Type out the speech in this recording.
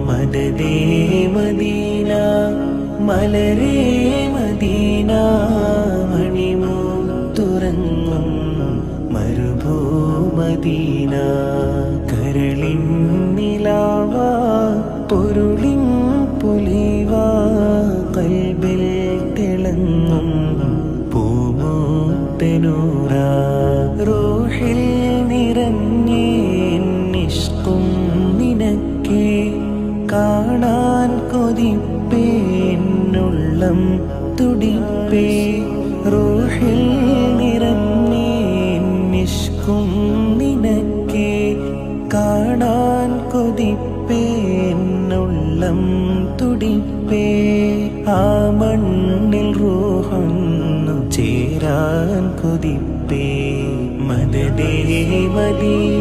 മദദേ Medina മലരേ Medina മണിമുത്തുറങ്ങും മരുഭൂമദീന കരളിൻ നിലാവാ പൊരുളിൻ പൊലിവാ കൽബിൽ തിളങ്ങും പൂമൂത്തനൂറാ റൂഹിൽ നിറഞ്ഞേ നിഷ്കും നിനക്കേ കാണാൻ കൊതിപ്പേ എന്നുള്ളം തുടിപ്പേ റൂഹിൽ നിറഞ്ഞേ നിഷ്കും നിനക്കേ കാണാൻ കൊതിപ്പേ എന്നുള്ളം തുടിപ്പേ ആ മണ്ണിൽ റൂഹൊന്നു ചേരാൻ കൊതിപ്പേ മദദേ മദീന